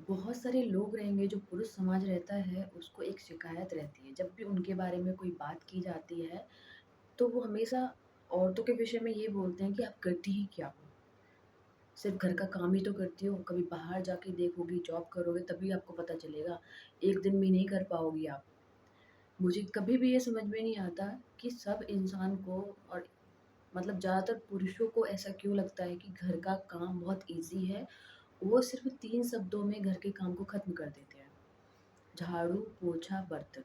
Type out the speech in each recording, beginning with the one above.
बहुत सारे लोग रहेंगे जो पुरुष समाज रहता है उसको एक शिकायत रहती है जब भी उनके बारे में कोई बात की जाती है तो वो हमेशा औरतों के विषय में ये बोलते हैं कि आप करती ही क्या हो। सिर्फ घर का काम ही तो करती हो, कभी बाहर जाके देखोगी, जॉब करोगे तभी आपको पता चलेगा। एक दिन में नहीं कर पाओगी आप। मुझे कभी भी ये समझ में नहीं आता कि सब इंसान को और मतलब ज़्यादातर पुरुषों को ऐसा क्यों लगता है कि घर का काम बहुत ईज़ी है। वो सिर्फ 3 शब्दों में घर के काम को ख़त्म कर देते हैं। झाड़ू, पोछा, बर्तन।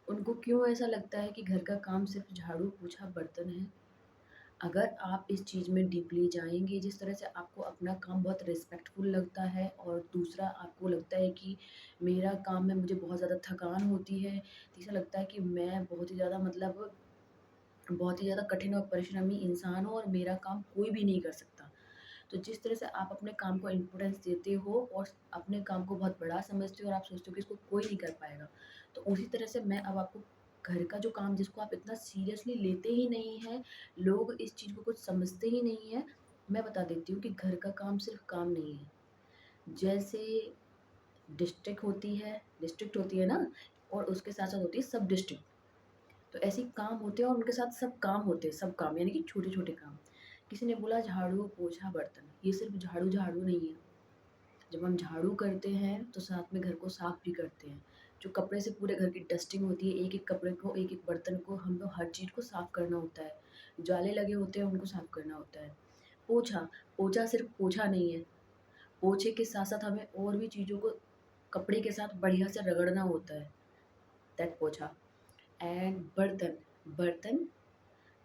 उनको क्यों ऐसा लगता है कि घर का काम सिर्फ़ झाड़ू, पोछा, बर्तन है? अगर आप इस चीज़ में डीपली जाएँगे, जिस तरह से आपको अपना काम बहुत रिस्पेक्टफुल लगता है और दूसरा आपको लगता है कि मेरा काम में मुझे बहुत ज़्यादा थकान होती है, तीसरा लगता है कि मैं बहुत ही ज़्यादा कठिन और परिश्रमी इंसान हूँ और मेरा काम कोई भी नहीं कर सकता। तो जिस तरह से आप अपने काम को इम्पोर्टेंस देते हो और अपने काम को बहुत बड़ा समझते हो और आप सोचते हो कि इसको कोई नहीं कर पाएगा, तो उसी तरह से मैं अब आपको घर का जो काम जिसको आप इतना सीरियसली लेते ही नहीं हैं, लोग इस चीज़ को कुछ समझते ही नहीं हैं, मैं बता देती हूँ कि घर का काम सिर्फ़ काम नहीं है। जैसे डिस्ट्रिक्ट होती है ना और उसके साथ-साथ होती है सब डिस्ट्रिक्ट। तो ऐसे ही काम होते हैं और उनके साथ सब काम होते हैं, सब काम यानी कि छोटे-छोटे काम। किसी ने बोला झाड़ू, पोछा, बर्तन, ये सिर्फ़ झाड़ू-झाड़ू नहीं है। जब हम झाड़ू करते हैं तो साथ में घर को साफ भी करते हैं। जो कपड़े से पूरे घर की डस्टिंग होती है, एक-एक कपड़े को, एक-एक बर्तन को हम लोग हर चीज़ को साफ करना होता है। जाले लगे होते हैं उनको साफ करना होता है। पोछा, पोछा सिर्फ़ पोछा नहीं है। पोछे के साथ-साथ हमें और भी चीज़ों को कपड़े के साथ बढ़िया से रगड़ना होता है, दैट पोछा। एंड बर्तन, बर्तन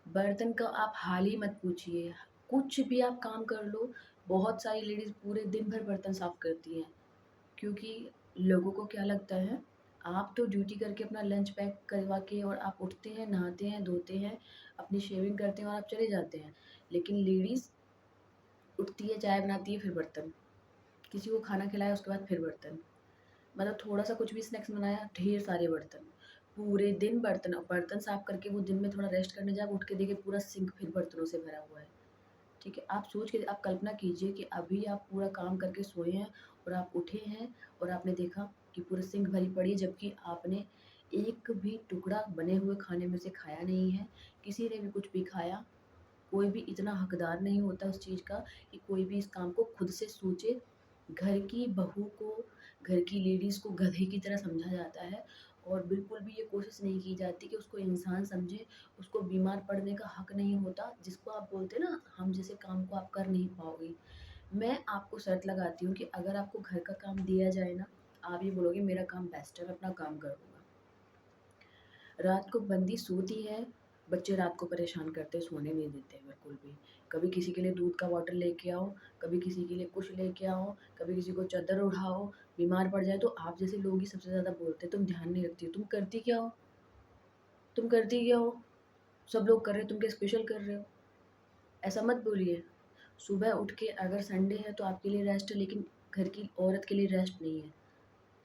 बर्तन का आप हाल ही मत पूछिए। कुछ भी आप काम कर लो, बहुत सारी लेडीज़ पूरे दिन भर बर्तन साफ करती हैं। क्योंकि लोगों को क्या लगता है, आप तो ड्यूटी करके अपना लंच पैक करवा के और आप उठते हैं, नहाते हैं, धोते हैं, अपनी शेविंग करते हैं और आप चले जाते हैं। लेकिन लेडीज़ उठती है, चाय बनाती है, फिर बर्तन। किसी को खाना खिलाया उसके बाद फिर बर्तन। मतलब थोड़ा-सा कुछ भी स्नैक्स बनाया, ढेर सारे बर्तन। पूरे दिन बर्तन और बर्तन साफ करके वो दिन में थोड़ा रेस्ट करने जाए, उठ के देखे पूरा सिंक फिर बर्तनों से भरा हुआ है। ठीक है? आप कल्पना कीजिए कि अभी आप पूरा काम करके सोए हैं और आप उठे हैं और आपने देखा कि पूरी सिंक भरी पड़ी है, जबकि आपने एक भी टुकड़ा बने हुए खाने में से खाया नहीं है। किसी ने भी कुछ भी खाया, कोई भी इतना हकदार नहीं होता उस चीज़ का कि कोई भी इस काम को खुद से सोचे। घर की बहू को, घर की लेडीज़ को गधे की तरह समझा जाता है और बिल्कुल भी ये कोशिश नहीं की जाती कि उसको इंसान समझें, उसको बीमार पड़ने का हक नहीं होता, जिसको आप बोलते हैं ना, हम जैसे काम को आप कर नहीं पाओगे। मैं आपको शर्त लगाती हूँ कि अगर आपको घर का काम दिया जाए ना, आप ये बोलोगे मेरा काम बेस्ट है, मैं अपना काम कर लूँगा। रात को बंदी सोती है, बच्चे रात को परेशान करते हैं, सोने नहीं देते हैं बिल्कुल भी। कभी किसी के लिए दूध का बॉटल लेके आओ, कभी किसी के लिए कुछ लेके आओ, कभी किसी को चादर उढ़ाओ, बीमार पड़ जाए तो आप जैसे लोग ही सबसे ज़्यादा बोलते हैं, तुम ध्यान नहीं रखती हो, तुम करती क्या हो? तुम करती क्या हो? सब लोग कर रहे हो, तुम क्या स्पेशल कर रहे हो? ऐसा मत बोलिए। सुबह उठ के अगर संडे है तो आपके लिए रेस्ट है, लेकिन घर की औरत के लिए रेस्ट नहीं है।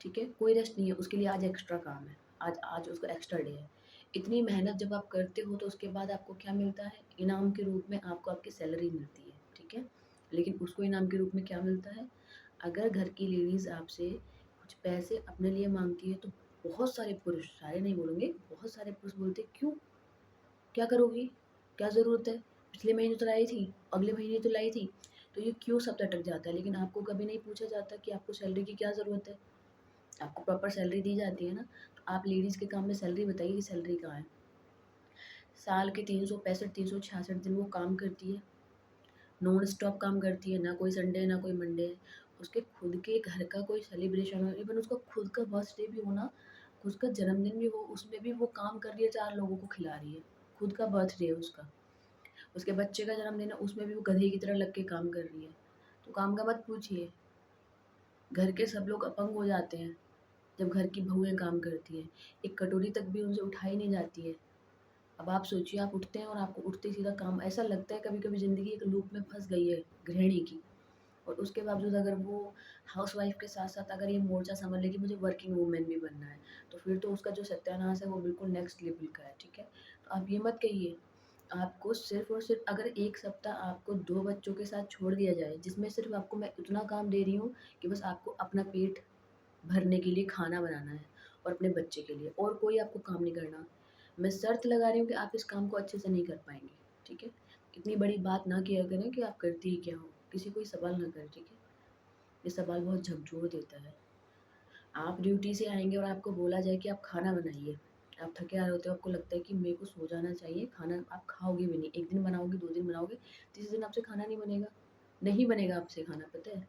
ठीक है? कोई रेस्ट नहीं है, उसके लिए आज एक्स्ट्रा काम है। आज आज उसका एक्स्ट्रा डे है। इतनी मेहनत जब आप करते हो तो उसके बाद आपको क्या मिलता है? इनाम के रूप में आपको आपकी सैलरी मिलती है, ठीक है? लेकिन उसको इनाम के रूप में क्या मिलता है? अगर घर की लेडीज़ आपसे कुछ पैसे अपने लिए माँगती है तो बहुत सारे पुरुष, सारे नहीं बोलूँगी, बहुत सारे पुरुष बोलते हैं, "क्यों? क्या करोगी? क्या ज़रूरत है? पिछले महीने तो लाई थी, अगले महीने तो लाई थी।" तो ये क्यों शब्द अटक जाता है, लेकिन आपको कभी नहीं पूछा जाता कि आपको सैलरी की क्या ज़रूरत है? आपको प्रॉपर सैलरी दी जाती है ना, तो आप लेडीज़ के काम में सैलरी बताइए कि सैलरी कहाँ है? साल के 365 366 दिन वो काम करती है, नॉन स्टॉप काम करती है, ना कोई संडे है, ना कोई मंडे है। उसके खुद के घर का कोई सेलिब्रेशन हो, इवन उसका खुद का बर्थडे भी हो ना, खुद का जन्मदिन भी हो, उसमें भी वो काम कर रही है, 4 लोगों को खिला रही है। खुद का बर्थडे है उसका, उसके बच्चे का जन्मदिन है, उसमें भी वो गधे की तरह लग के काम कर रही है। तो काम का मत पूछिए, घर के सब लोग अपंग हो जाते हैं। जब घर की बहुएँ काम करती हैं, एक कटोरी तक भी उनसे उठाई नहीं जाती है। अब आप सोचिए, आप उठते हैं और आपको उठते ही सीधा काम, ऐसा लगता है कभी-कभी ज़िंदगी एक लूप में फँस गई है गृहिणी की। और उसके बावजूद अगर वो हाउसवाइफ़ के साथ-साथ अगर ये मोर्चा सँभाल ले कि मुझे वर्किंग वूमेन भी बनना है, तो फिर तो उसका जो सत्यानाश है वो बिल्कुल नेक्स्ट लेवल का है, ठीक है? तो आप ये मत कहिए आपको सिर्फ़ और सिर्फ़ अगर 1 सप्ताह आपको 2 बच्चों के साथ छोड़ दिया जाए, जिसमें सिर्फ़ आपको मैं उतना काम दे रही हूँ कि बस आपको अपना पेट भरने के लिए खाना बनाना है और अपने बच्चे के लिए, और कोई आपको काम नहीं करना। मैं शर्त लगा रही हूँ कि आप इस काम को अच्छे से नहीं कर पाएँगे, ठीक है? इतनी बड़ी बात ना किया करें कि आप करती ही क्या हो? किसी को ये सवाल ना करें, ठीक है? ये सवाल बहुत झकझोर देता है। आप ड्यूटी से आएँगे और आपको बोला जाए कि आप खाना बनाइए। आप थके हारे होते हो, आपको लगता है कि मेरे को सो जाना चाहिए, खाना आप खाओगे भी नहीं। 1 दिन बनाओगे, 2 दिन बनाओगे, तीसरे दिन आपसे खाना नहीं बनेगा। नहीं बनेगा आपसे खाना, पता है?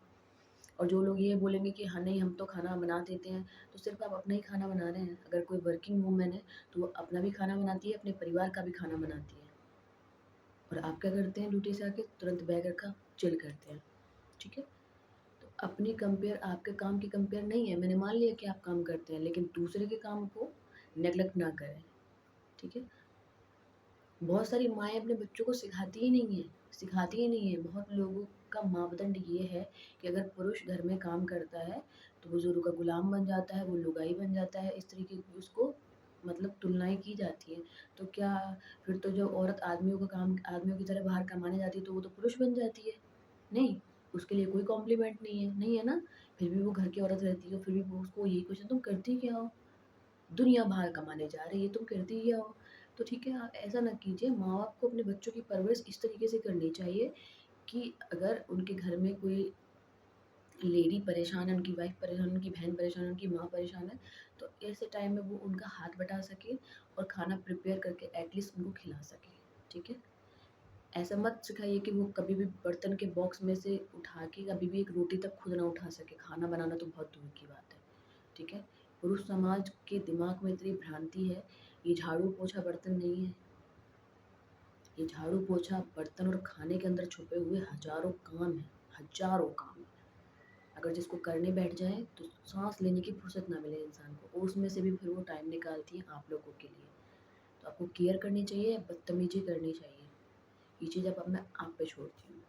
और जो लोग ये बोलेंगे कि हाँ, नहीं हम तो खाना बना देते हैं, तो सिर्फ़ आप अपना ही खाना बना रहे हैं। अगर कोई वर्किंग वूमेन है, तो वो अपना भी खाना बनाती है, अपने परिवार का भी खाना बनाती है। और आप क्या करते हैं ड्यूटी से आके तुरंत बैग रखा, चिल करते हैं, ठीक है? तो अपनी कंपेयर आपके काम की कंपेयर नहीं है, मैंने मान लिया कि आप काम करते हैं, लेकिन दूसरे के काम को नेगलेक्ट ना करें, ठीक है? बहुत सारी माएँ अपने बच्चों को सिखाती ही नहीं हैं। बहुत लोगों का मापदंड ये है कि अगर पुरुष घर में काम करता है, तो वो ज़ोरू का गुलाम बन जाता है, वो लुगाई बन जाता है, इस तरीके की उसको मतलब तुलनाएँ की जाती हैं। तो क्या फिर तो जो औरत आदमियों की तरह बाहर कमाने जाती है, तो वो तो पुरुष बन जाती है? नहीं, उसके लिए कोई कॉम्प्लीमेंट नहीं है ना? फिर भी वो घर की औरत रहती है, फिर भी वो उसको यही क्वेश्चन तुम करती क्या हो? दुनिया बाहर कमाने जा रही है, तुम करती क्या हो? तो ठीक है, आप ऐसा ना कीजिए, माँ-बाप को अपने बच्चों की परवरिश इस तरीके से करनी चाहिए कि अगर उनके घर में कोई लेडी परेशान है, उनकी वाइफ़ परेशान है, उनकी बहन परेशान है, उनकी माँ परेशान है, तो ऐसे टाइम में वो उनका हाथ बटा सके और खाना प्रिपेयर करके एटलीस्ट उनको खिला सके, ठीक है? ऐसा मत सिखाइए कि वो कभी भी बर्तन के बॉक्स में से उठा के कभी भी एक रोटी तक खुद ना उठा सके, खाना बनाना तो बहुत दूर की बात है, ठीक है? पुरुष समाज के दिमाग में इतनी भ्रांति है, ये झाड़ू-पोछा बर्तन नहीं है, ये झाड़ू-पोछा बर्तन और खाने के अंदर छुपे हुए हज़ारों काम हैं, हज़ारों काम। अगर जिसको करने बैठ जाएँ, तो साँस लेने की फुर्सत ना मिले इंसान को, और उसमें से भी फिर वो टाइम निकालती हैं आप लोगों के लिए। तो आपको केयर करनी चाहिए या बदतमीज़ी करनी चाहिए? ये चीज़ आप अपने आप पे छोड़ती हूँ।